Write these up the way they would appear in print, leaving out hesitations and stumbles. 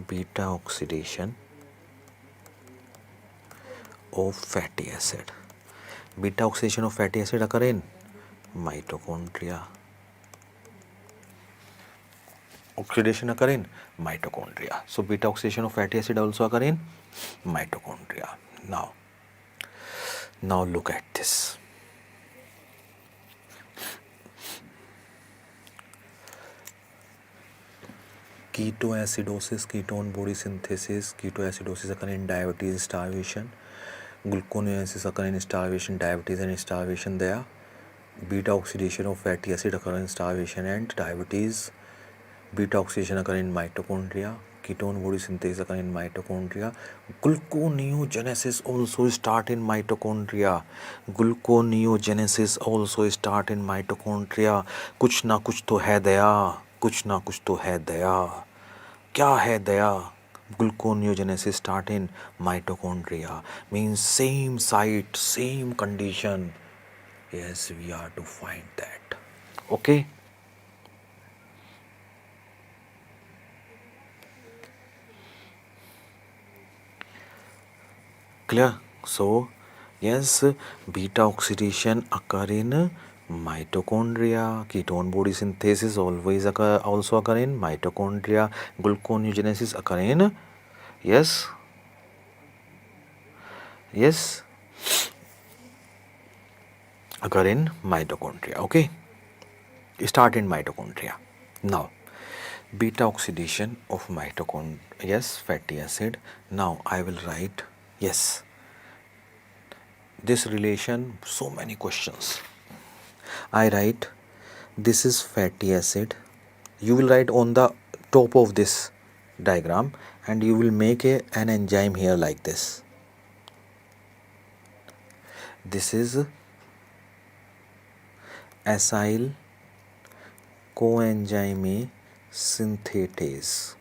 beta oxidation of fatty acid. Beta oxidation of fatty acid occur in mitochondria. Oxidation occur in mitochondria. So beta oxidation of fatty acid also occur in mitochondria. Now look at this. Ketoacidosis, ketone body synthesis. Ketoacidosis occur in diabetes, starvation. Gluconeogenesis occur in starvation, diabetes and starvation there. Beta oxidation of fatty acid occur in starvation and diabetes. Beta oxidation occur in mitochondria. Ketone body synthesis occur in mitochondria. Gluconeogenesis also start in mitochondria. Gluconeogenesis also start in mitochondria. कुछ ना कुछ तो है दया, कुछ ना कुछ तो है दया. क्या है दया? Gluconeogenesis start in mitochondria, means same site, same condition. Yes, we are to find that. Okay. Clear? So yes, beta oxidation occur in mitochondria. Ketone body synthesis also occur in mitochondria. Gluconeogenesis occur in yes occur in mitochondria. Okay, start in mitochondria. Now beta oxidation of mitochondria, fatty acid. Now I will write this relation, so many questions. I write this is fatty acid. You will write on the top of this diagram and you will make an enzyme here like this. This is acyl coenzyme synthetase.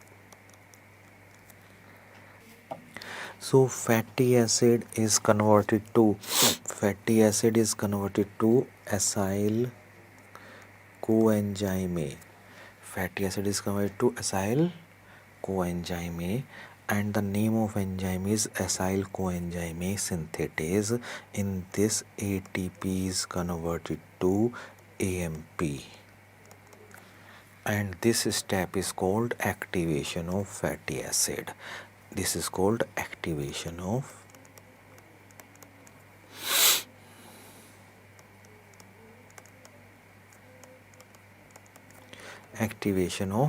So fatty acid is converted to acyl coenzyme. Fatty acid is converted to acyl coenzyme and the name of enzyme is acyl coenzyme synthetase. In this ATP is converted to AMP and this step is called activation of fatty acid. This is called activation of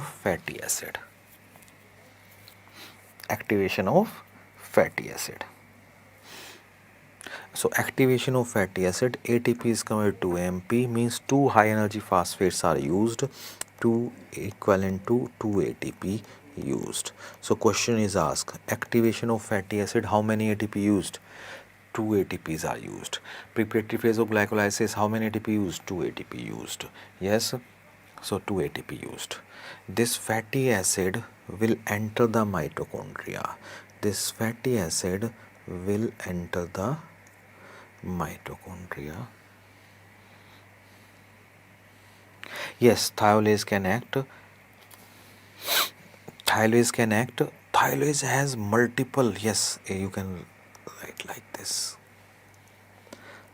fatty acid. Activation of fatty acid. So activation of fatty acid, ATP is converted to AMP, means 2 high energy phosphates are used, 2 equivalent to 2 ATP used. So question is asked, activation of fatty acid, how many ATP used? 2 ATPs are used. Preparatory phase of glycolysis, how many ATP used? 2 ATP used. Yes, so 2 ATP used. This fatty acid will enter the mitochondria. This fatty acid will enter the mitochondria. Yes, thiolase can act. Thiolase has multiple, yes, you can write like this,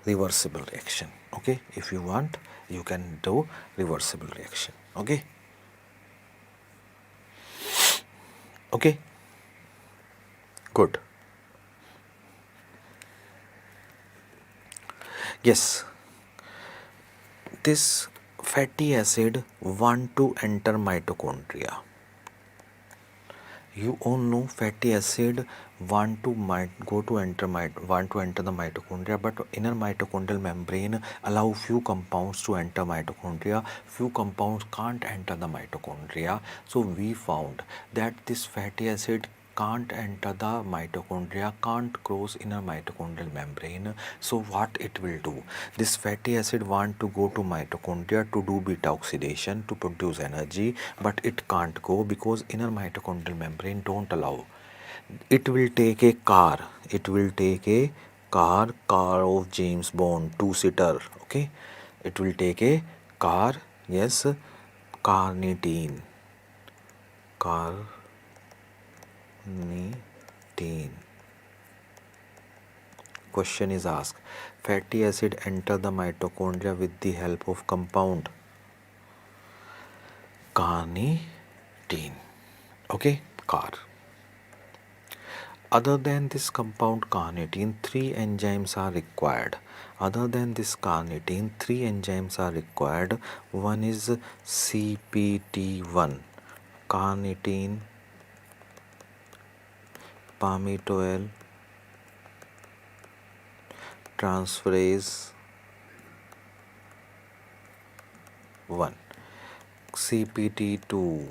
reversible reaction. Okay, if you want you can do reversible reaction. Okay, good. Yes, this fatty acid want to enter mitochondria. You all know fatty acid want to enter the mitochondria, but inner mitochondrial membrane allow few compounds to enter mitochondria. Few compounds can't enter the mitochondria. So we found that this fatty acid can't enter the mitochondria, can't cross inner mitochondrial membrane. So what it will do? This fatty acid want to go to mitochondria to do beta oxidation to produce energy, but it can't go because inner mitochondrial membrane don't allow. It will take a car. Car of James Bond, two-seater. Okay, it will take a car. Yes, carnitine. Question is asked, fatty acid enter the mitochondria with the help of compound carnitine. Okay, car. Other than this compound carnitine, three enzymes are required. One is CPT1, carnitine palmitoyl transferase 1. CPT2,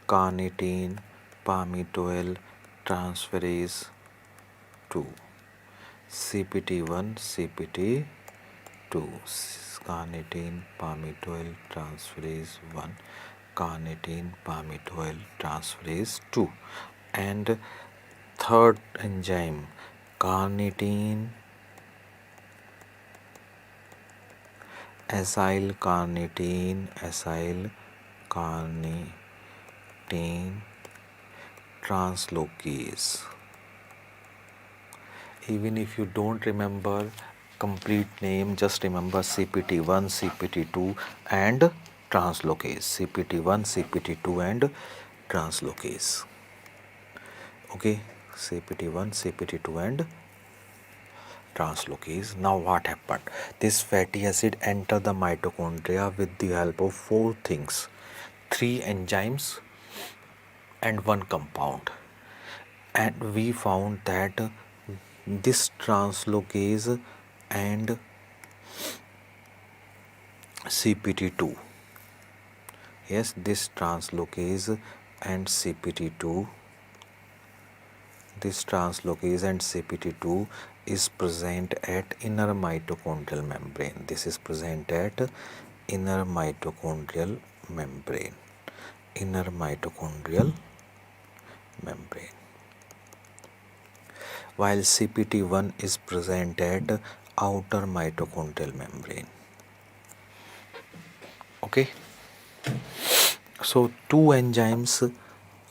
carnitine palmitoyl transferase 2. CPT1, CPT2, carnitine palmitoyl transferase 1, carnitine palmitoyl transferase 2. And third enzyme, carnitine acyl carnitine translocase. Even if you don't remember complete name, just remember CPT1, CPT2 and translocase. CPT1, CPT2 and translocase. Okay, CPT1, CPT2 and translocase. Now what happened? This fatty acid enter the mitochondria with the help of four things: three enzymes and one compound. And we found that this translocase and CPT2, yes, this translocase and CPT2, is present at inner mitochondrial membrane. This is present at inner mitochondrial membrane. While CPT1 is present at outer mitochondrial membrane. Okay, so two enzymes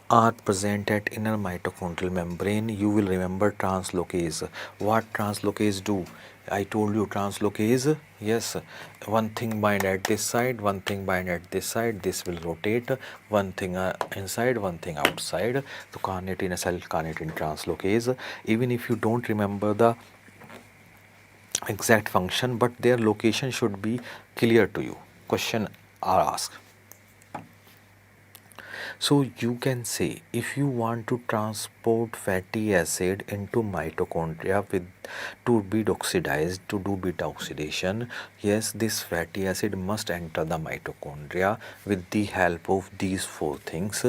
are present at inner mitochondrial membrane. You will remember translocase. What translocase do? I told you translocase, yes, one thing bind at this side, one thing bind at this side, this will rotate, one thing inside, one thing outside. So carnitine acyl carnitine translocase. Even if you don't remember the exact function, but their location should be clear to you. Question are asked. So you can say, if you want to transport fatty acid into mitochondria with to be oxidized, to do beta oxidation, yes, this fatty acid must enter the mitochondria with the help of these four things.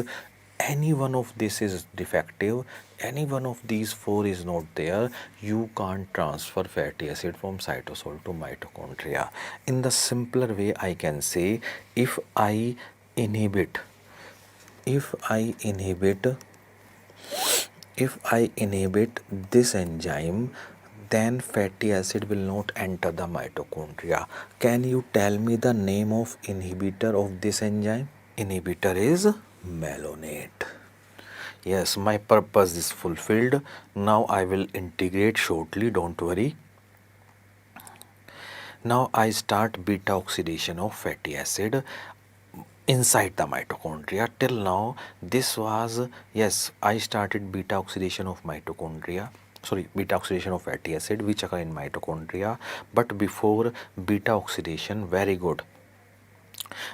Any one of this is defective, any one of these four is not there, you can't transfer fatty acid from cytosol to mitochondria. In the simpler way, I can say, if I inhibit this enzyme, then fatty acid will not enter the mitochondria. Can you tell me the name of inhibitor of this enzyme? Inhibitor is malonate. Yes, my purpose is fulfilled. Now I will integrate shortly, don't worry. Now I start beta oxidation of fatty acid inside the mitochondria. Till now this was, yes, I started beta oxidation of beta oxidation of fatty acid which occur in mitochondria. But before beta oxidation, very good,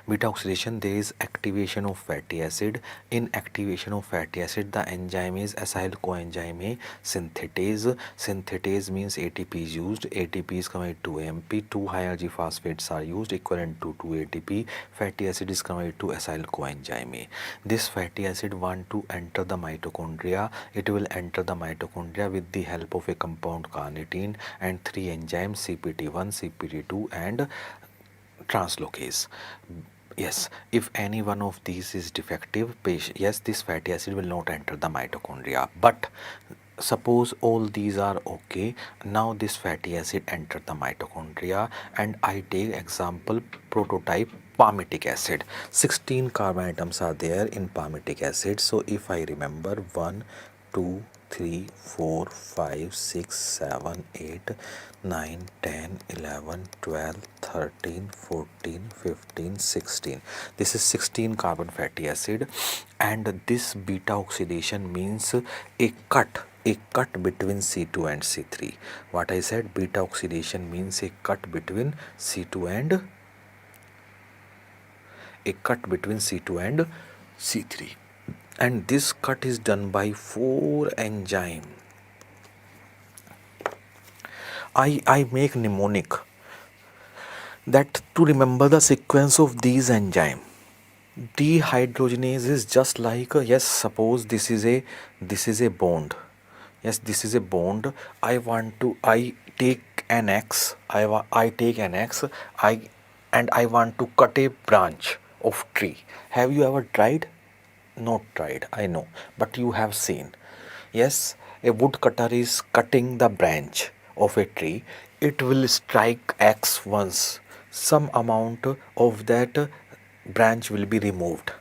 beta oxidation, there is activation of fatty acid. In activation of fatty acid, the enzyme is acyl coenzyme A synthetase. Synthetase means ATP is used. ATP is converted to AMP. Two high energy phosphates are used equivalent to 2 ATP. Fatty acid is converted to acyl coenzyme A. This fatty acid want to enter the mitochondria. It will enter the mitochondria with the help of a compound carnitine and three enzymes CPT1, CPT2 and translocase. Yes, if any one of these is defective, yes, this fatty acid will not enter the mitochondria. But suppose all these are okay, now this fatty acid enter the mitochondria, and I take example prototype palmitic acid. 16 carbon atoms are there in palmitic acid. So if I remember 1, 2, 3, 4, 5, 6, 7, 8, 9, 10, 11, 12, 13, 14, 15, 16. This is 16 carbon fatty acid, and this beta oxidation means a cut between C2 and C3. What I said, beta oxidation means a cut between C2 and C3, and this cut is done by 4 enzyme. I make mnemonic that to remember the sequence of these enzyme. Dehydrogenase is just like yes, suppose this is a bond. Yes, this is a bond. I take an X. I take an X. I want to cut a branch of tree. Have you ever tried? Not tried, I know, but you have seen. Yes, a woodcutter is cutting the branch of a tree. It will strike X once. Some amount of that branch will be removed.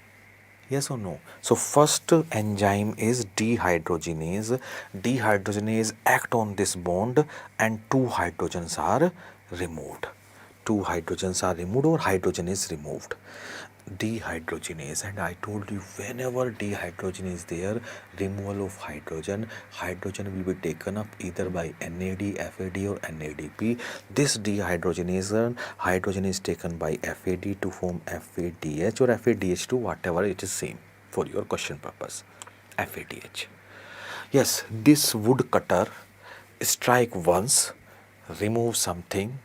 Yes or no? So first enzyme is dehydrogenase. Dehydrogenase act on this bond and two hydrogens are removed. Two hydrogens are removed or hydrogen is removed. Dehydrogenase, and I told you whenever dehydrogenase is there, removal of hydrogen will be taken up either by NAD, FAD or NADP. This dehydrogenase hydrogen is taken by FAD to form FADH or FADH2, whatever it is same for your question purpose. FADH. Yes, this woodcutter strike once, remove something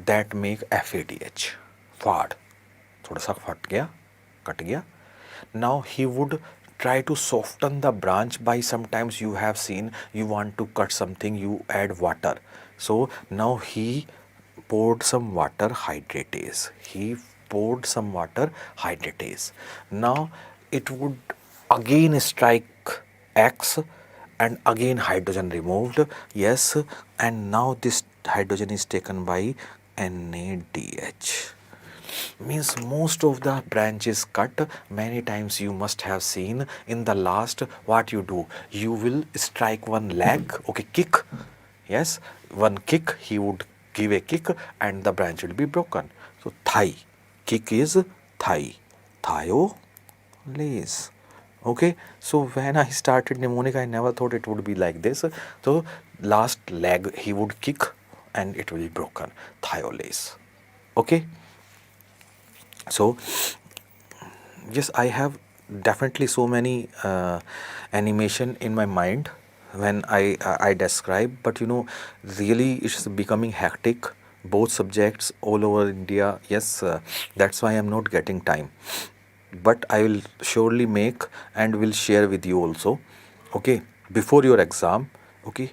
that make FADH. फाड़ थोड़ा सा फट गया, cut गया. Now he would try to soften the branch by, sometimes you have seen, you want to cut something, you add water. So now he poured some water hydratase. Now it would again strike X and again hydrogen removed. Yes, and now this hydrogen is taken by NADH. Means most of the branches cut. Many times you must have seen in the last what you do, you will strike one leg, okay, kick. Yes, one kick, he would give a kick and the branch will be broken. So thigh, kick is thigh, thiolase. Okay, so when I started mnemonic, I never thought it would be like this. So last leg he would kick and it will be broken, thiolase. Okay. So yes, I have definitely so many animation in my mind when I describe, but you know, really it's becoming hectic, both subjects all over India. Yes, that's why I'm not getting time, but I will surely make and will share with you also, okay, before your exam. Okay,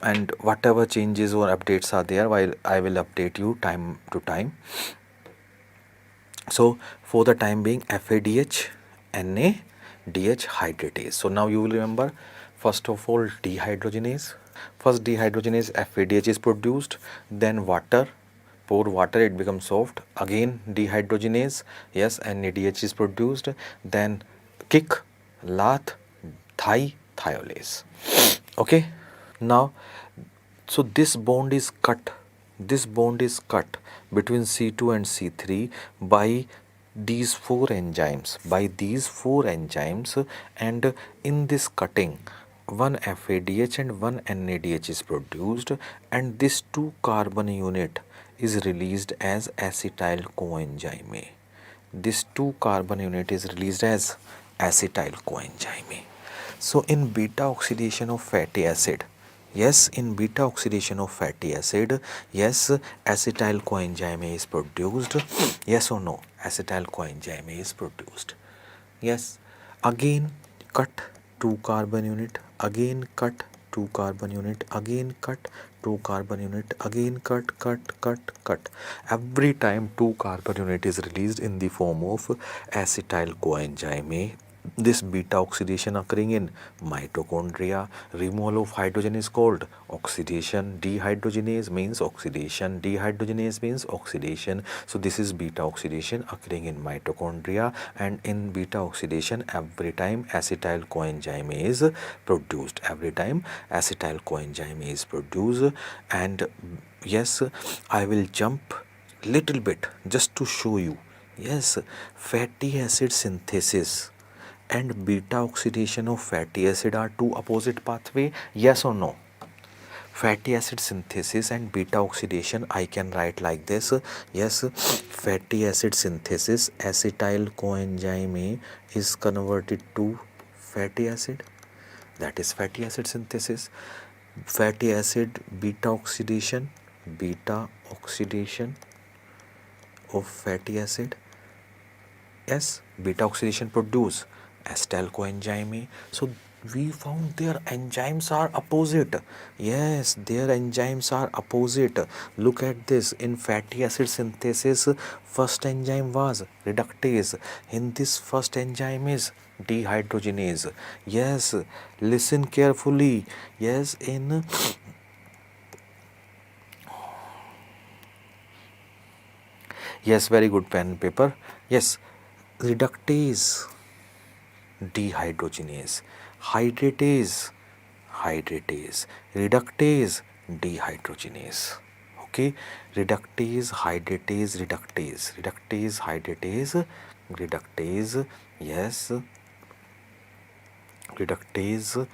and whatever changes or updates are there, while I will update you time to time. So for the time being, FADH, NADH hydratase. So now you will remember, first of all, dehydrogenase. First dehydrogenase, FADH is produced, then water, pour water, it becomes soft. Again dehydrogenase, yes, NADH is produced, then kick, lath, thigh, thiolase. Okay, now so this bond is cut between C2 and C3 by these four enzymes, and in this cutting one FADH and one NADH is produced, and this 2 carbon unit is released as acetyl coenzyme A. This 2 carbon unit is released as acetyl coenzyme A. So in beta oxidation of fatty acid, yes, in beta oxidation of fatty acid, yes, acetyl coenzyme A is produced. Yes or no? Acetyl coenzyme A is produced. Yes, again cut 2 carbon unit, again cut 2 carbon unit, again cut 2 carbon unit, again cut. Every time 2 carbon unit is released in the form of acetyl coenzyme A this beta oxidation occurring in mitochondria. Removal of hydrogen is called oxidation. Dehydrogenase means oxidation. Dehydrogenase means oxidation. So this is beta oxidation occurring in mitochondria, and in beta oxidation every time acetyl coenzyme is produced. Every time acetyl coenzyme is produced. And yes, I will jump little bit just to show you. Yes, fatty acid synthesis and beta oxidation of fatty acid are two opposite pathway. Yes or no? Fatty acid synthesis and beta oxidation, I can write like this. Yes, fatty acid synthesis, acetyl coenzyme is converted to fatty acid, that is fatty acid synthesis. Fatty acid beta oxidation of fatty acid. Yes, beta oxidation produce acetyl coenzyme. So we found their enzymes are opposite. Yes, their enzymes are opposite. Look at this. In fatty acid synthesis, first enzyme was reductase. In this first enzyme is dehydrogenase. Yes, listen carefully. Yes, in yes, very good pen and paper. Yes, reductase, dehydrogenase, hydratase, reductase, dehydrogenase. Okay, reductase, reductase, yes, reductase,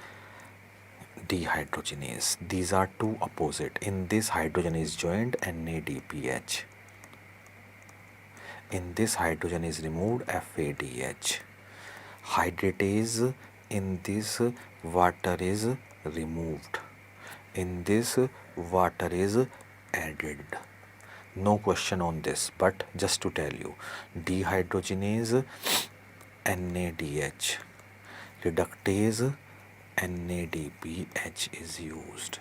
dehydrogenase. These are two opposite. In this hydrogen is joined NADPH. In this hydrogen is removed FADH. Hydratase, in this water is removed. In this water is added. No question on this, but just to tell you, dehydrogenase NADH, reductase NADPH is used.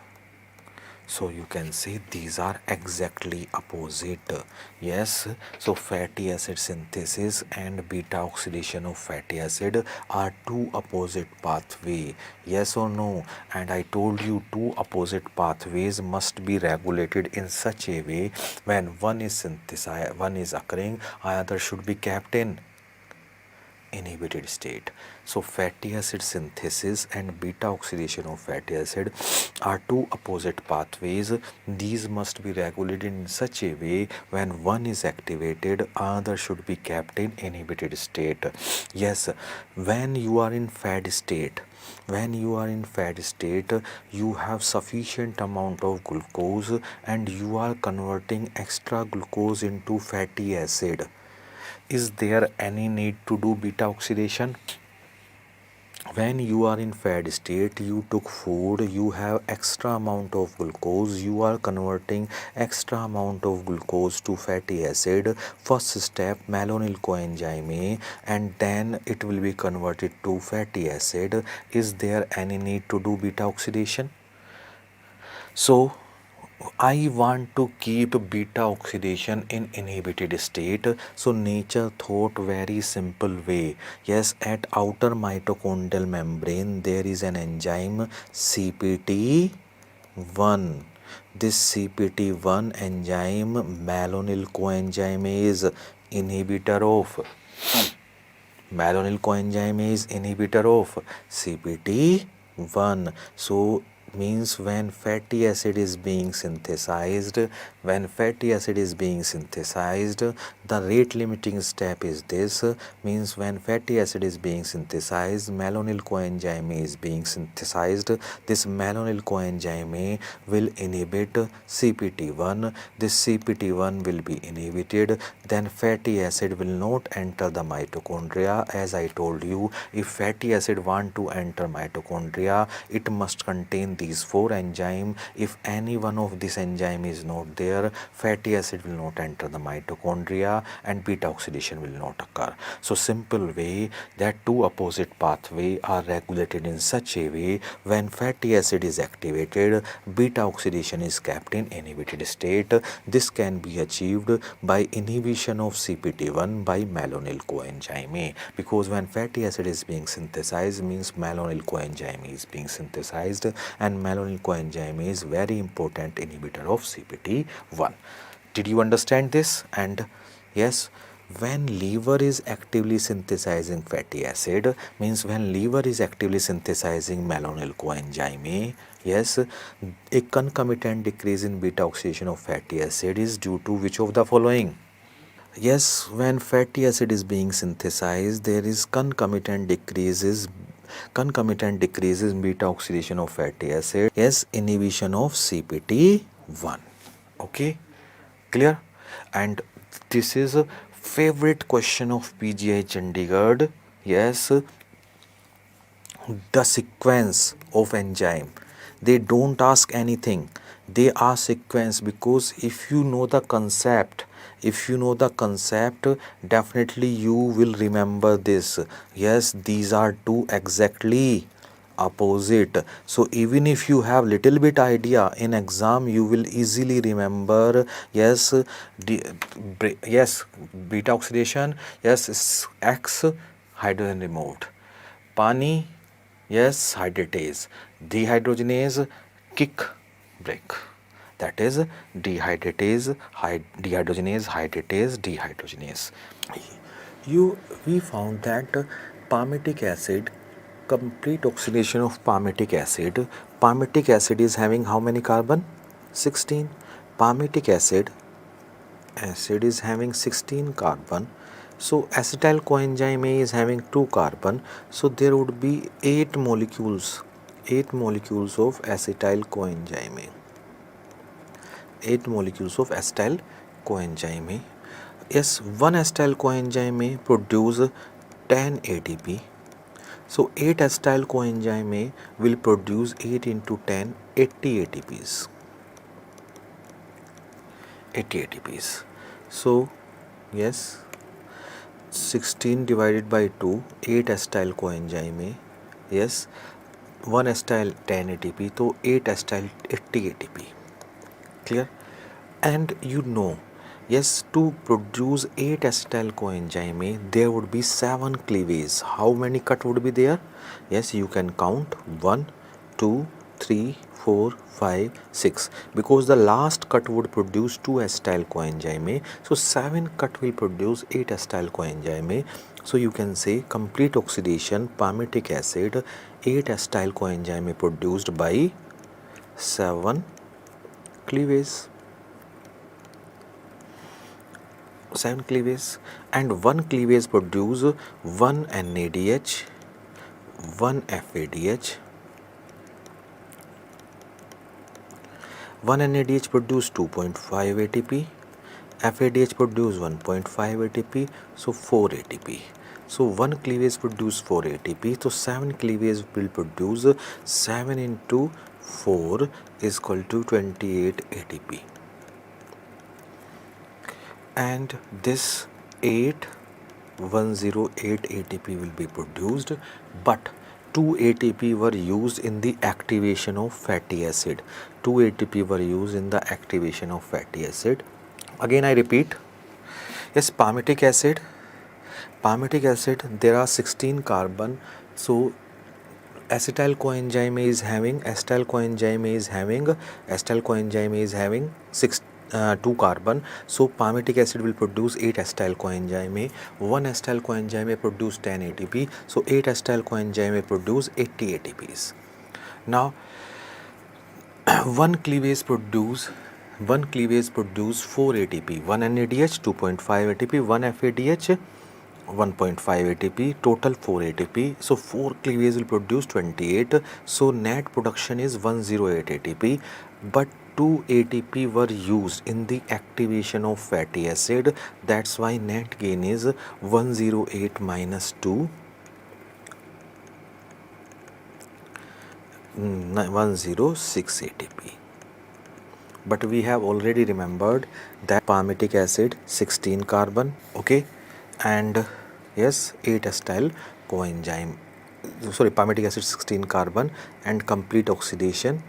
So you can say these are exactly opposite. Yes, so fatty acid synthesis and beta oxidation of fatty acid are two opposite pathway. Yes or no? And I told you two opposite pathways must be regulated in such a way when one is synthesized, one is occurring, another should be kept in inhibited state. So fatty acid synthesis and beta oxidation of fatty acid are two opposite pathways. These must be regulated in such a way when one is activated, other should be kept in inhibited state. Yes, when you are in fed state, you have sufficient amount of glucose and you are converting extra glucose into fatty acid. Is there any need to do beta oxidation? When you are in fed state, you took food, you have extra amount of glucose, you are converting extra amount of glucose to fatty acid. First step, malonyl coenzyme, and then it will be converted to fatty acid. Is there any need to do beta oxidation? So I want to keep beta oxidation in inhibited state. So nature thought very simple way. Yes, at outer mitochondrial membrane there is an enzyme CPT1. This CPT1 enzyme, malonyl coenzyme, is inhibitor of CPT1. So means when fatty acid is being synthesized, the rate limiting step is this. Means when fatty acid is being synthesized, malonyl coenzyme is being synthesized. This malonyl coenzyme will inhibit CPT1. This CPT1 will be inhibited, then fatty acid will not enter the mitochondria. As I told you, if fatty acid want to enter mitochondria, it must contain between these 4 enzymes. If any one of this enzyme is not there, fatty acid will not enter the mitochondria and beta oxidation will not occur. So simple way that two opposite pathway are regulated in such a way when fatty acid is activated, beta oxidation is kept in inhibited state. This can be achieved by inhibition of CPT1 by malonyl coenzyme A, because when fatty acid is being synthesized means malonyl coenzyme is being synthesized, and malonyl coenzyme is very important inhibitor of CPT1. Did you understand this? And yes, when liver is actively synthesizing fatty acid, means when liver is actively synthesizing malonyl coenzyme A, yes, a concomitant decrease in beta oxidation of fatty acid is due to which of the following? Yes, when fatty acid is being synthesized, there is concomitant decreases in beta oxidation of fatty acid. Yes, inhibition of CPT1. Okay, clear? And this is a favorite question of PGI Chandigarh. Yes, the sequence of enzyme. They don't ask anything, they ask sequence, because if you know the concept, definitely you will remember this. Yes, these are two exactly opposite. So even if you have little bit idea in exam, you will easily remember. Yes, yes, beta oxidation, yes, X, hydrogen removed. Pani, yes, hydratase. Dehydrogenase, kick, break. That is dehydratase, dehydrogenase, hydratase, dehydrogenase. We found that palmitic acid, complete oxidation of palmitic acid is having how many carbon? 16. Palmitic acid is having 16 carbon. So acetyl coenzyme A is having 2 carbon. So there would be 8 molecules of acetyl coenzyme A. 8 molecules of acetyl coenzyme A. Yes, one acetyl coenzyme A produce 10 ATP. So 8 acetyl coenzyme A will produce 8 into 10, 80 ATPs. 80 ATPs. So yes, 16 divided by 2, 8 acetyl coenzyme A. Yes, 1 acetyl 10 ATP, so 8 acetyl 80 ATP. Clear? And you know, yes, to produce 8 acetyl coenzyme A, there would be 7 cleavages. How many cut would be there? Yes, you can count 1, 2, 3, 4, 5, 6, because the last cut would produce 2 acetyl coenzyme A. So 7 cut will produce 8 acetyl coenzyme A. So you can say complete oxidation palmitic acid 8 acetyl coenzyme A produced by 7 cleavages. 7 cleavages, and 1 cleavage produce 1 NADH, 1 FADH. 1 NADH produce 2.5 ATP, FADH produce 1.5 ATP, so 4 ATP. So 1 cleavage produce 4 ATP, so 7 cleavage will produce 7 into 4 is equal to 28 ATP. And this 108 ATP will be produced, but 2 ATP were used in the activation of fatty acid. 2 ATP were used in the activation of fatty acid. Again I repeat, yes, palmitic acid, there are 16 carbon. So acetyl coenzyme is having 2 carbon. So palmitic acid will produce 8 acetyl coenzyme A. 1 acetyl coenzyme A produce 10 ATP. So 8 acetyl coenzyme A produce 80 ATPs. Now 1 cleavage produce 4 ATP. 1 NADH 2.5 ATP, 1 FADH 1.5 ATP, total 4 ATP. So 4 cleavage will produce 28. So net production is 108 ATP, but 2 ATP were used in the activation of fatty acid. That's why net gain is 108 minus 2. 106 ATP. But we have already remembered that palmitic acid 16 carbon, okay, and yes, 8 acetyl coenzyme. Sorry, palmitic acid 16 carbon and complete oxidation.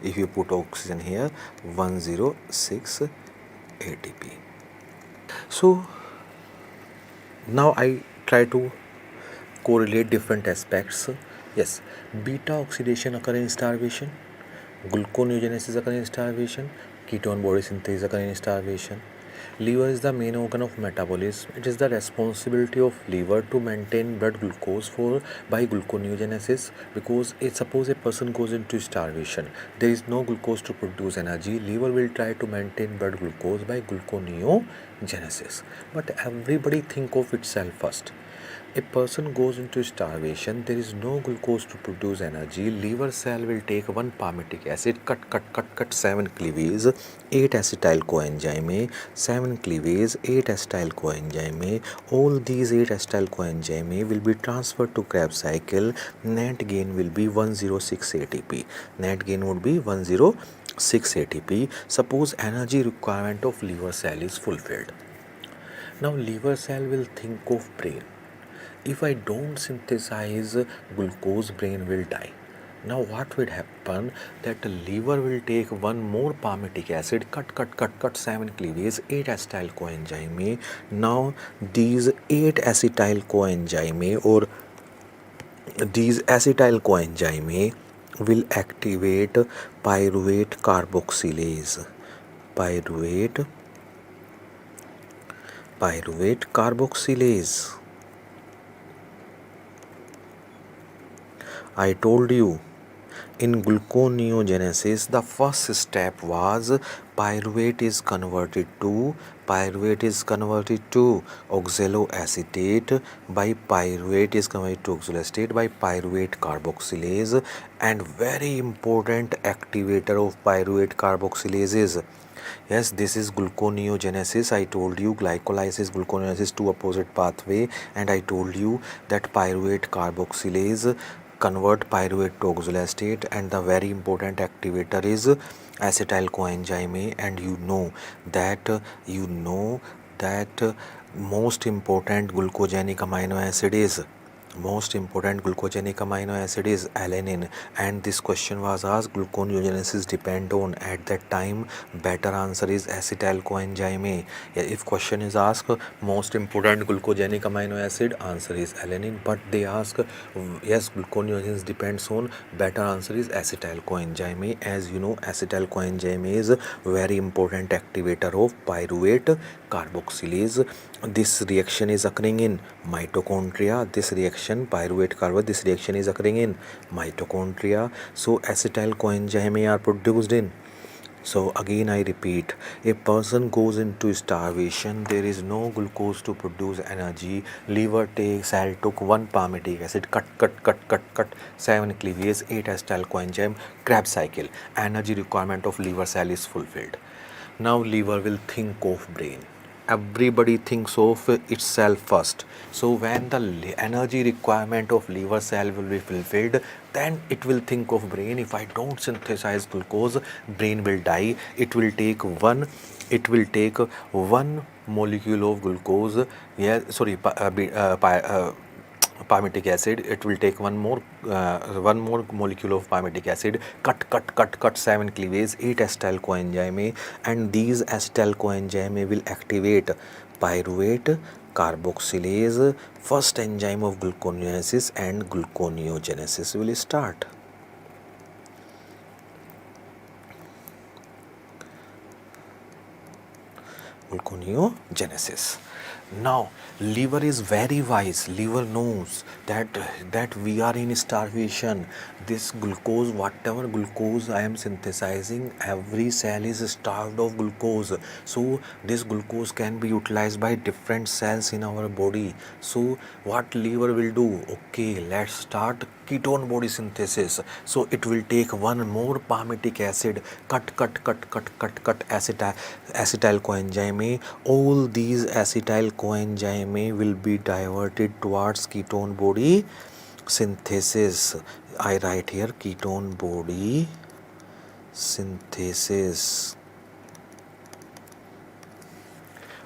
If you put oxygen here, 106 ATP. So now I try to correlate different aspects. Yes, beta oxidation occur in starvation, gluconeogenesis occur in starvation, ketone body synthesis occur in starvation. Liver is the main organ of metabolism. It is the responsibility of liver to maintain blood glucose for by gluconeogenesis, because suppose a person goes into starvation, there is no glucose to produce energy, liver will try to maintain blood glucose by gluconeogenesis. But everybody think of itself first. A person goes into starvation, there is no glucose to produce energy, liver cell will take one palmitic acid, cut 7 cleavage, 8 acetyl coenzyme, 7 cleavage, 8 acetyl coenzyme. All these 8 acetyl coenzyme will be transferred to Krebs cycle. Net gain will be 106 ATP. Net gain would be 106 ATP. Suppose energy requirement of liver cell is fulfilled. Now liver cell will think of brain. If I don't synthesize glucose, brain will die. Now what will happen, that the liver will take one more palmitic acid, cut 7 cleavage, 8 acetyl coenzyme. Now these 8 acetyl coenzyme or these acetyl coenzyme will activate pyruvate carboxylase. Pyruvate carboxylase. I told you, in gluconeogenesis, the first step was pyruvate is converted to oxaloacetate by pyruvate carboxylase, and very important activator of pyruvate carboxylase is, yes, this is gluconeogenesis. I told you glycolysis, gluconeogenesis, two opposite pathway, and I told you that pyruvate carboxylase convert pyruvate to oxaloacetate, and the very important activator is acetyl coenzyme. And you know that most important glucogenic amino acid is alanine. And this question was asked, gluconeogenesis depend on, at that time better answer is acetyl coenzyme. If question is asked most important glucogenic amino acid, answer is alanine. But they ask, yes, gluconeogenesis depends on, better answer is acetyl coenzyme. As you know, acetyl coenzyme is very important activator of pyruvate carboxylase. This reaction is occurring in mitochondria. This reaction is occurring in mitochondria. So acetyl coenzyme are produced in. So again I repeat, a person goes into starvation, there is no glucose to produce energy, liver cell took one palmitic acid, cut 7 cleavage, 8 acetyl coenzyme, Krebs cycle, energy requirement of liver cell is fulfilled. Now liver will think of brain. Everybody thinks of itself first. So when the energy requirement of liver cell will be fulfilled, then it will think of brain. If I don't synthesize glucose, brain will die. It will take one molecule of glucose, palmitic acid. It will take one more molecule of palmitic acid, cut 7 cleavage, 8 acetyl coenzyme, and these acetyl coenzyme will activate pyruvate carboxylase, first enzyme of gluconeogenesis, and gluconeogenesis will start. Gluconeogenesis. Now liver is very wise. Liver knows that we are in starvation. This glucose, whatever glucose I am synthesizing, every cell is starved of glucose. So this glucose can be utilized by different cells in our body. So what liver will do? Okay, let's start ketone body synthesis. So it will take one more palmitic acid, cut acetyl coenzyme. All these acetyl coenzyme will be diverted towards ketone body synthesis. I write here ketone body synthesis.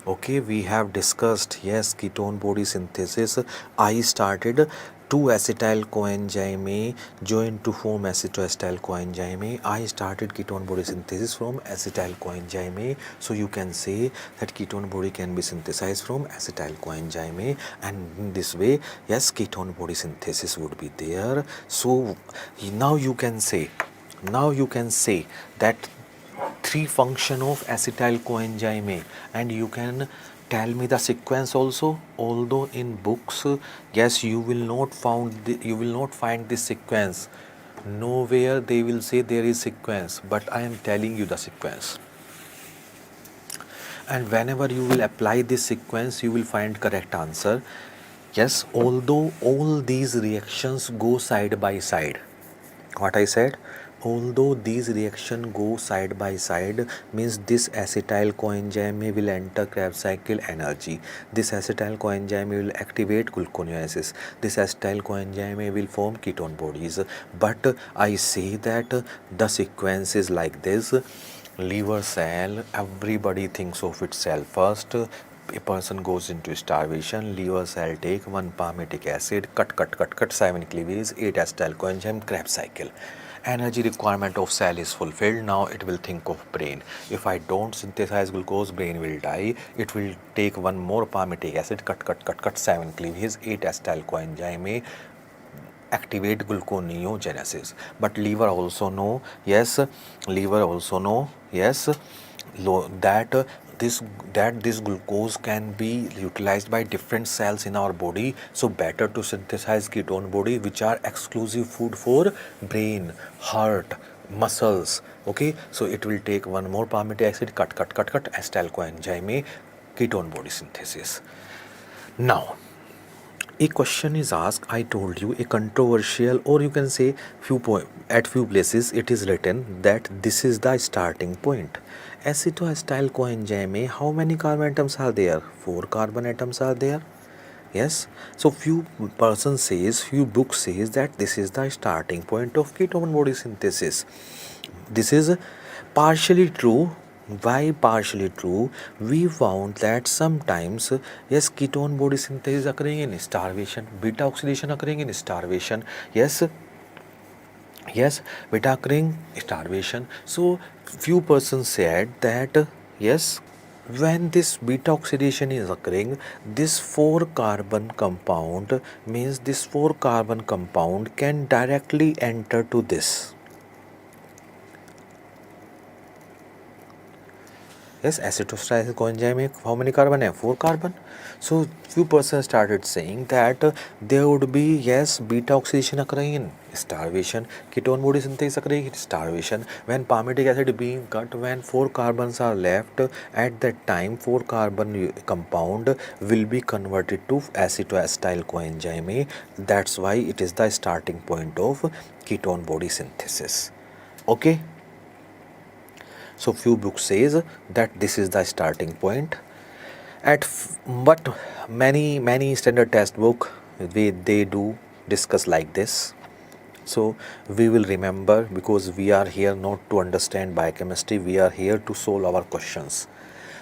Okay, we have discussed, yes, ketone body synthesis. I started two acetyl coenzyme joined to form acetoacetyl coenzyme. I started ketone body synthesis from acetyl coenzyme. So you can say that ketone body can be synthesized from acetyl coenzyme, and in this way, yes, ketone body synthesis would be there. So now you can say that three function of acetyl coenzyme, and you can tell me the sequence also. Although in books, yes, you will not find this sequence. Nowhere they will say there is sequence, but I am telling you the sequence. And whenever you will apply this sequence, you will find correct answer. Yes, although all these reactions go side by side, what I said, although these reaction go side by side, means this acetyl coenzyme will enter Krebs cycle energy, this acetyl coenzyme will activate gluconeogenesis, this acetyl coenzyme will form ketone bodies. But I say that the sequence is like this. Liver cell, everybody thinks of itself first. A person goes into starvation, liver cell take 1 palmitic acid, cut 7 cleavage, 8 acetyl coenzyme, Krebs cycle. Energy requirement of cell is fulfilled. Now it will think of brain. If I don't synthesize glucose, brain will die. It will take 1 more palmitic acid, cut 7 cleavage, 8 acetyl coenzyme, activate gluconeogenesis. But liver also know, yes, that this glucose can be utilized by different cells in our body. So better to synthesize ketone body, which are exclusive food for brain, heart, muscles. Okay, so it will take 1 more palmitic acid, cut acetyl coenzyme, ketone body synthesis. Now a question is asked. I told you a controversial, or you can say at few places it is written that this is the starting point. Acetoacetyl coenzyme, how many carbon atoms are there? 4 carbon atoms are there. Yes, so few books says that this is the starting point of ketone body synthesis. This is partially true. Why partially true? We found that sometimes, yes, ketone body synthesis occurring in starvation, beta oxidation occurring in starvation. Yes, beta occurring starvation. So few persons said that yes, when this beta oxidation is occurring, this 4 carbon compound, means this 4 carbon compound can directly enter to this. Yes, acetoacetyl coenzyme, how many carbon have? 4 carbon. So few persons started saying that there would be, yes, beta oxidation occurring in starvation, ketone body synthesis occurring in starvation. When palmitic acid being cut, when 4 carbons are left, at that time 4 carbon compound will be converted to acetoacetyl coenzyme. That's why it is the starting point of ketone body synthesis. Okay. So few books says that this is the starting point. But many standard test book they do discuss like this. So we will remember, because we are here not to understand biochemistry, we are here to solve our questions.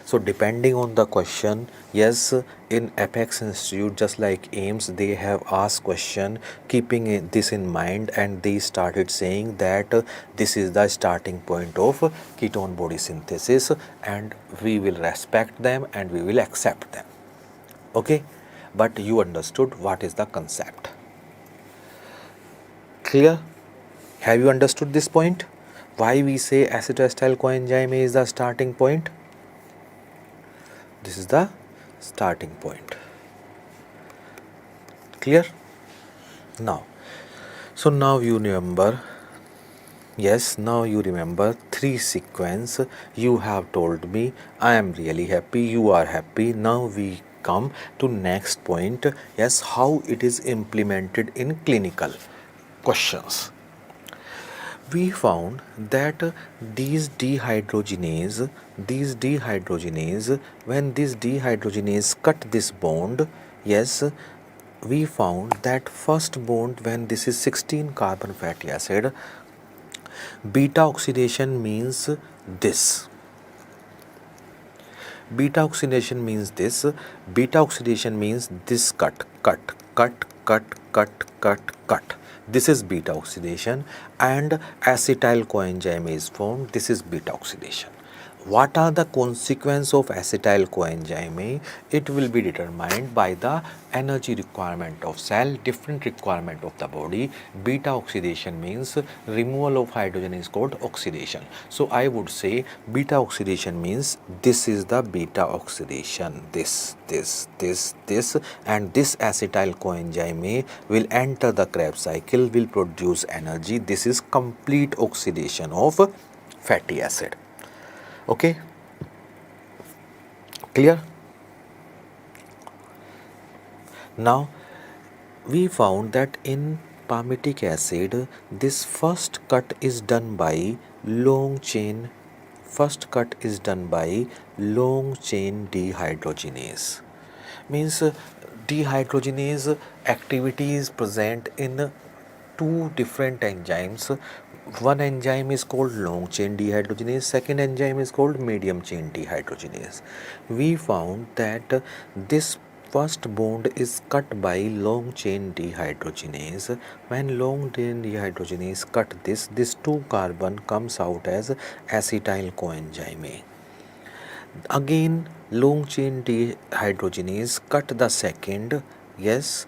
So depending on the question, yes, in Apex Institute, just like AIMS, they have asked question keeping this in mind, and they started saying that this is the starting point of ketone body synthesis, and we will respect them and we will accept them. Okay, but you understood what is the concept. Clear? Have you understood this point? Why we say acetoacetyl coenzyme is the starting point? This is the starting point. Clear? Now, so now you remember, yes, now you remember 3 sequence. You have told me, I am really happy, you are happy. Now we come to next point. Yes, how it is implemented in clinical questions. We found that these dehydrogenase, when this dehydrogenase cut this bond, yes, we found that first bond, when this is 16 carbon fatty acid, beta oxidation means this. Beta oxidation means this. Beta oxidation means this cut. This is beta oxidation, and acetyl coenzyme is formed. This is beta oxidation. What are the consequences of acetyl coenzyme? It will be determined by the energy requirement of cell, different requirement of the body. Beta oxidation means removal of hydrogen is called oxidation. So I would say beta oxidation means this is the beta oxidation, this, and this acetyl coenzyme will enter the Krebs cycle, will produce energy. This is complete oxidation of fatty acid. Okay, clear? Now we found that in palmitic acid, this first cut is done by long chain. First cut is done by long chain dehydrogenase. Means dehydrogenase activity is present in two different enzymes. One enzyme is called long chain dehydrogenase, second enzyme is called medium chain dehydrogenase. We found that this first bond is cut by long chain dehydrogenase. When long chain dehydrogenase cut this 2 carbon comes out as acetyl coenzyme. Again long chain dehydrogenase cut the second. Yes,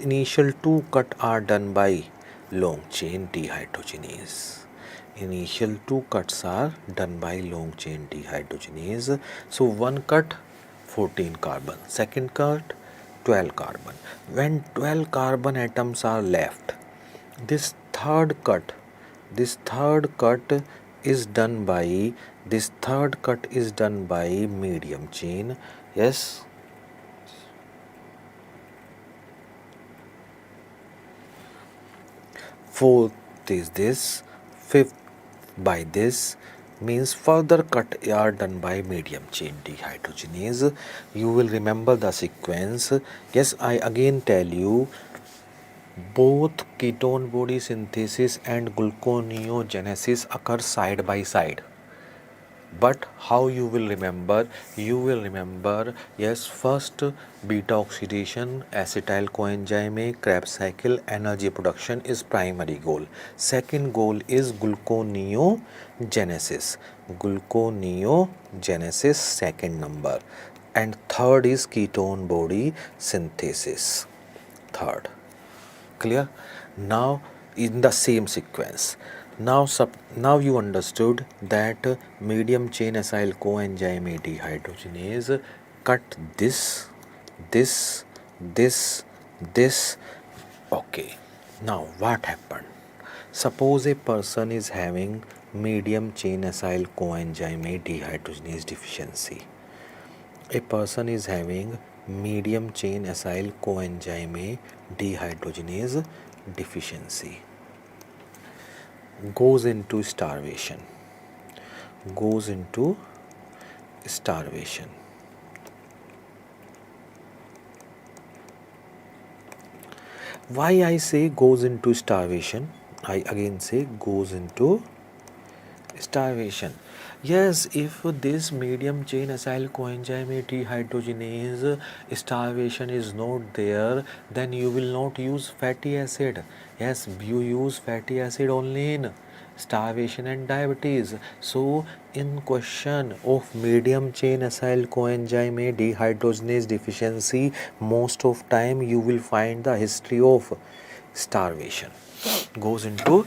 initial 2 cut are done by long chain dehydrogenase. Initial 2 cuts are done by long chain dehydrogenase. So one cut 14 carbon, second cut 12 carbon. When 12 carbon atoms are left, this third cut is done by medium chain. Yes, fourth is this, fifth by this, means further cut are done by medium chain dehydrogenase. You will remember the sequence. Yes, I again tell you, both ketone body synthesis and gluconeogenesis occur side by side. But how you will remember? You will remember, yes, first beta oxidation, acetyl coenzyme, Krebs cycle, energy production is primary goal. Second goal is gluconeogenesis. Gluconeogenesis second number. And third is ketone body synthesis. Third. Clear? Now in the same sequence. Now you understood that medium chain acyl coenzyme dehydrogenase cut this. Okay. Now what happened? Suppose a person is having medium chain acyl coenzyme dehydrogenase deficiency. A person is having medium chain acyl coenzyme dehydrogenase deficiency. Goes into starvation. Why I say goes into starvation? I again say goes into starvation. Yes, if this medium chain acyl coenzyme dehydrogenase starvation is not there, then you will not use fatty acid. Yes, you use fatty acid only in starvation and diabetes. So in question of medium chain acyl coenzyme dehydrogenase deficiency, most of time you will find the history of starvation. Goes into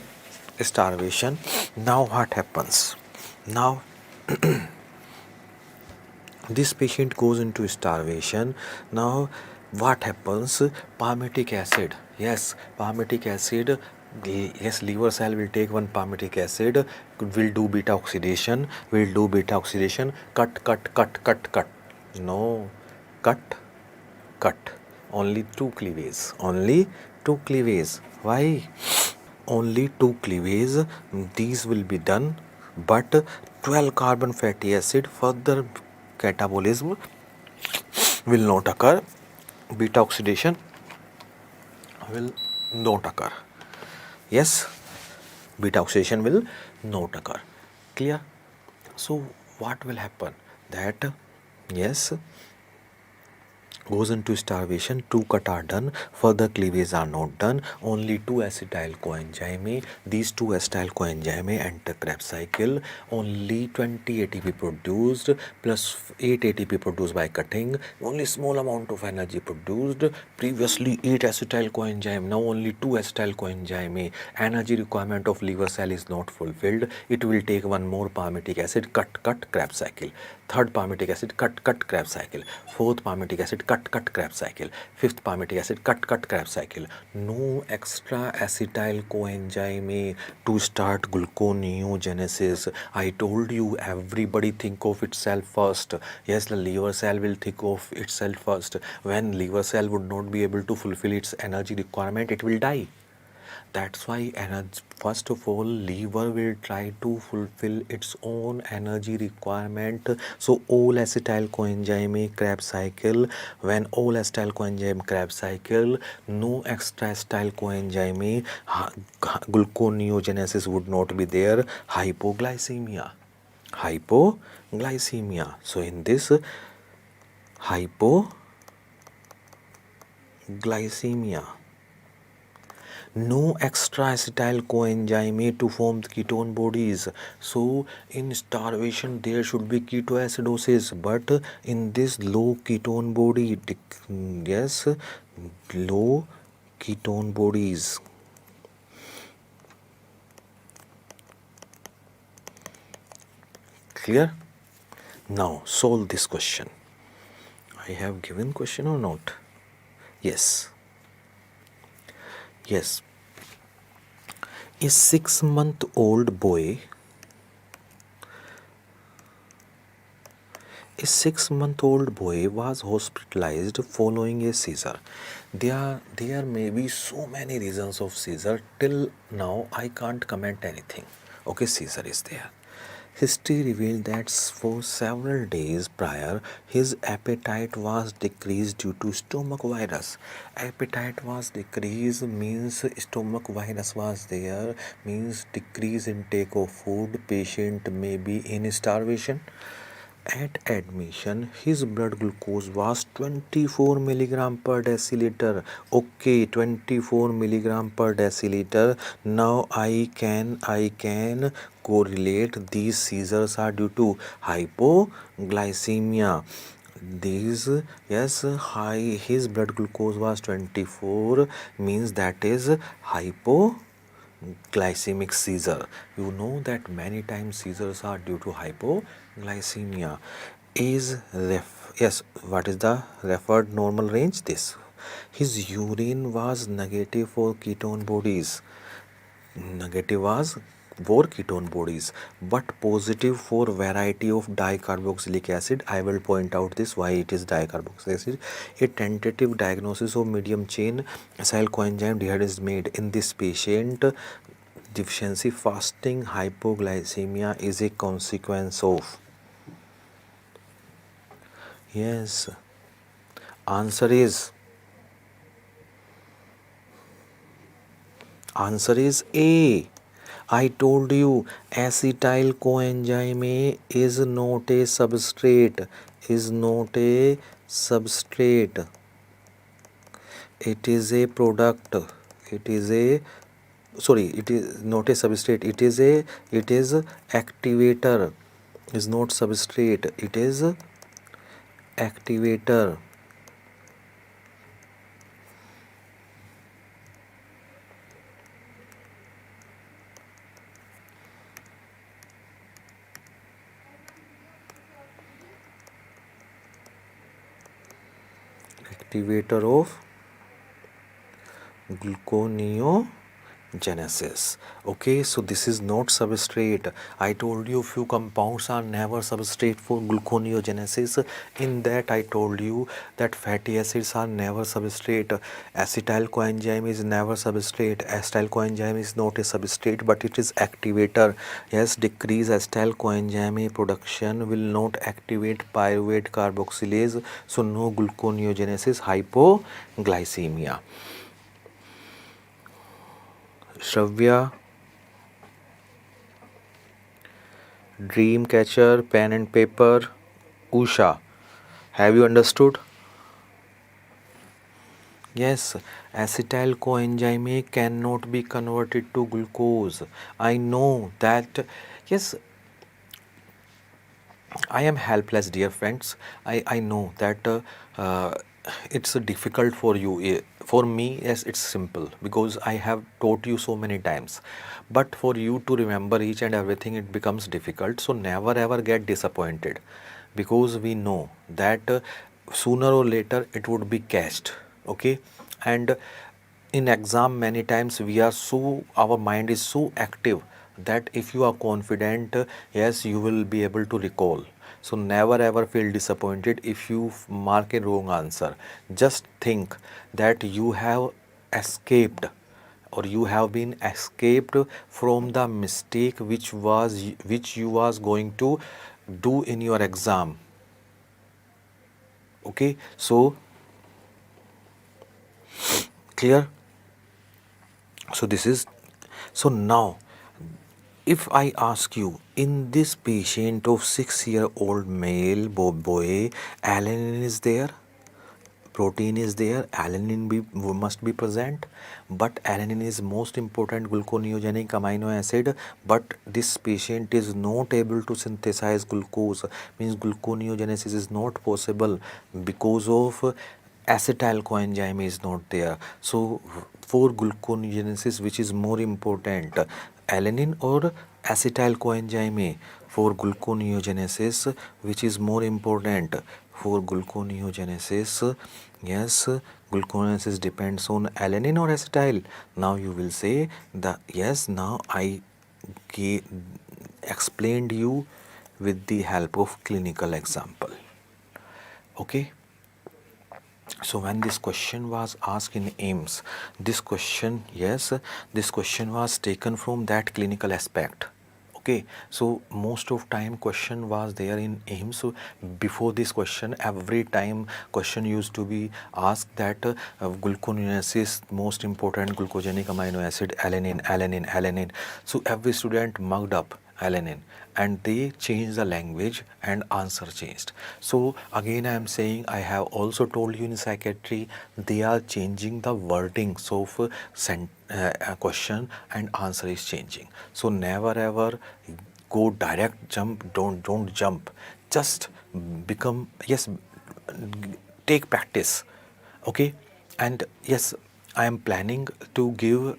starvation. Now what happens? Now this patient goes into starvation. Now what happens? Palmitic acid. Yes, palmitic acid. Yes, liver cell will take one palmitic acid, will do beta oxidation, cut. No, cut. Only two cleavage. Why? Only two cleavage. These will be done, but 12 carbon fatty acid further catabolism will not occur. beta oxidation will not occur. Yes, beta oxidation will not occur. Clear? So what will happen? That yes, goes into starvation, 2 cut are done, further cleavage are not done, only 2 acetyl coenzyme, these 2 acetyl coenzyme enter Krebs cycle, only 20 ATP produced plus 8 ATP produced by cutting, only small amount of energy produced, previously 8 acetyl coenzyme, now only 2 acetyl coenzyme, energy requirement of liver cell is not fulfilled, it will take one more palmitic acid, cut Krebs cycle, third palmitic acid, cut Krebs cycle, fourth palmitic acid, cut Krebs cycle, fifth palmitic acid, cut Krebs cycle. No extra acetyl coenzyme to start gluconeogenesis. I told you, everybody think of itself first. Yes, the liver cell will think of itself first. When liver cell would not be able to fulfill its energy requirement, it will die. That's why first of all, liver will try to fulfill its own energy requirement. So all acetyl coenzyme Krebs cycle. When all acetyl coenzyme Krebs cycle, no extra acetyl coenzyme gluconeogenesis would not be there. Hypoglycemia. So in this hypoglycemia, no extra acetyl coenzyme to form ketone bodies. So in starvation there should be ketoacidosis, but in this low ketone body, yes, low ketone bodies. Clear? Now solve this question. I have given question or not? Yes. Yes. A 6-month-old boy was hospitalized following a seizure. There may be so many reasons of seizure. Till now I can't comment anything. Okay, seizure is there. History revealed that for several days prior, his appetite was decreased due to stomach virus. Appetite was decreased means stomach virus was there, means decrease intake of food. Patient may be in starvation. At admission, his blood glucose was 24 milligram per deciliter. Okay, 24 milligram per deciliter. Now I can correlate these seizures are due to hypoglycemia. These, yes, his blood glucose was 24, means that is hypoglycemic seizure. You know that many times seizures are due to hypoglycemia. Yes, what is the referred normal range? This. His urine was negative for ketone bodies. Negative was for ketone bodies, but positive for variety of dicarboxylic acid. I will point out this why it is dicarboxylic acid. A tentative diagnosis of medium chain acyl coenzyme dehydrogenase is made in this patient. Deficiency fasting hypoglycemia is a consequence of. Yes, answer is A. I told you acetyl coenzyme is not a substrate. It is a product. It is not a substrate. It is activator. Is not substrate. It is activator. Activator of gluconeogenesis. gluconeogenesis. Okay, so this is not substrate. I told you few compounds are never substrate for gluconeogenesis. In that I told you that fatty acids are never substrate. Acetyl coenzyme is never substrate. Acetyl coenzyme is not a substrate, but it is activator. Yes, decrease acetyl coenzyme production will not activate pyruvate carboxylase, so no gluconeogenesis, hypoglycemia. Shravya, Dreamcatcher, pen and paper, Usha. Have you understood? Yes, acetyl coenzyme cannot be converted to glucose. I know that. Yes, I am helpless, dear friends. I know that it's difficult for you. For me, yes, it's simple because I have taught you so many times. But for you to remember each and everything, it becomes difficult. So never ever get disappointed because we know that sooner or later it would be cached. Okay, and in exam many times we are so, our mind is so active that if you are confident, yes, you will be able to recall. So never ever feel disappointed if you mark a wrong answer. Just think that you have escaped, or you have been escaped from the mistake which you was going to do in your exam. Okay, so clear. So this is, so now if I ask you, in this patient of 6-year-old male boy, alanine is there, protein is there, alanine must be present, but alanine is most important gluconeogenic amino acid, but this patient is not able to synthesize glucose, means gluconeogenesis is not possible because of acetyl coenzyme is not there. So for gluconeogenesis, which is more important, alanine or acetyl coenzyme? For gluconeogenesis, which is more important? For gluconeogenesis, yes, gluconeogenesis depends on alanine or acetyl. Now you will say the yes. Now I explained you with the help of clinical example. Okay. So when this question was asked in AIMS, this question, yes, this question was taken from that clinical aspect. Okay, so most of time question was there in AIMS. So before this question, every time question used to be asked that gluconeogenesis, most important glucogenic amino acid, alanine, alanine, alanine. So every student mugged up alanine and they changed the language and answer changed. So again I am saying, I have also told you in psychiatry they are changing the wordings of a question and answer is changing. So never ever go direct jump, don't jump, just become, yes, take practice. Okay, and yes, I am planning to give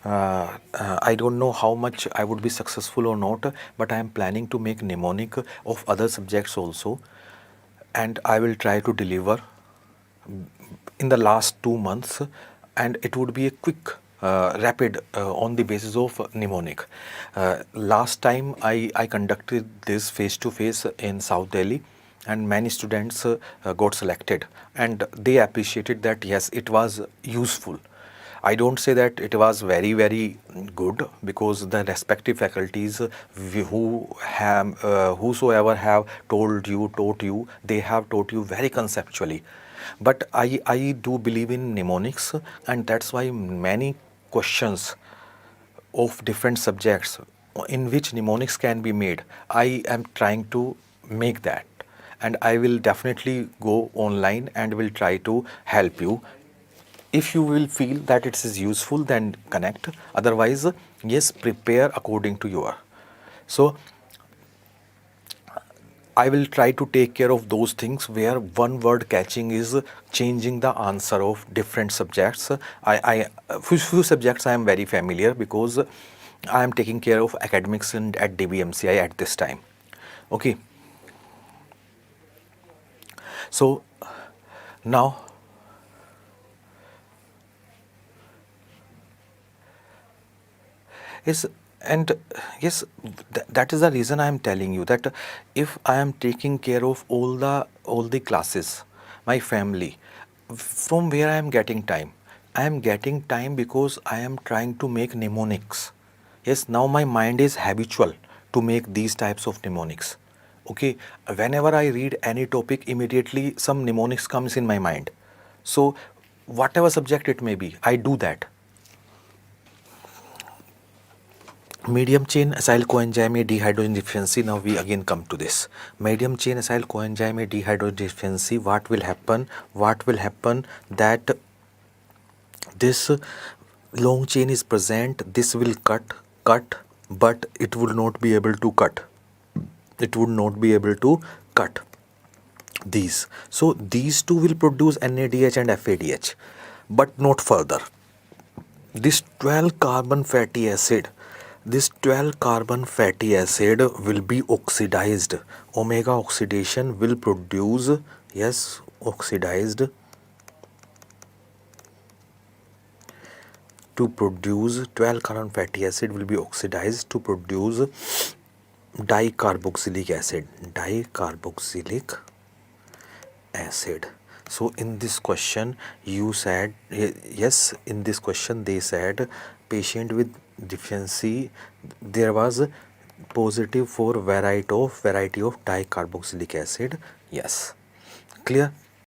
I don't know how much I would be successful or not, but I am planning to make mnemonic of other subjects also, and I will try to deliver in the last 2 months, and it would be a quick rapid on the basis of mnemonic. Last time I conducted this face to face in South Delhi, and many students got selected and they appreciated that yes, it was useful. I don't say that it was very good, because the respective faculties who have whosoever have taught you, they have taught you very conceptually. But I do believe in mnemonics, and that's why many questions of different subjects in which mnemonics can be made, I am trying to make that, and I will definitely go online and will try to help you. If you will feel that it is useful, then connect. Otherwise, yes, prepare according to your. So I will try to take care of those things where one word catching is changing the answer of different subjects. Few subjects I am very familiar because I am taking care of academics and at DBMCI at this time. Okay. So now Yes, and yes, that is the reason I am telling you that if I am taking care of all the classes, my family, from where I am getting time? I am getting time because I am trying to make mnemonics. Yes, now my mind is habitual to make these types of mnemonics. Okay, whenever I read any topic, immediately some mnemonics comes in my mind. So whatever subject it may be, I do that. Medium chain acyl coenzyme dehydrogen deficiency. Now we again come to this. Medium chain acyl coenzyme dehydrogen deficiency. What will happen? What will happen that this long chain is present. This will cut, but it will not be able to cut. It would not be able to cut these. So these two will produce NADH and FADH, but not further. This 12 carbon fatty acid, this 12 carbon fatty acid will be oxidized. Omega oxidation will produce, yes, oxidized to produce 12 carbon fatty acid will be oxidized to produce dicarboxylic acid. Dicarboxylic acid. So in this question you said, yes, in this question they said patient with deficiency, there was positive for variety of dicarboxylic acid. Yes, clear.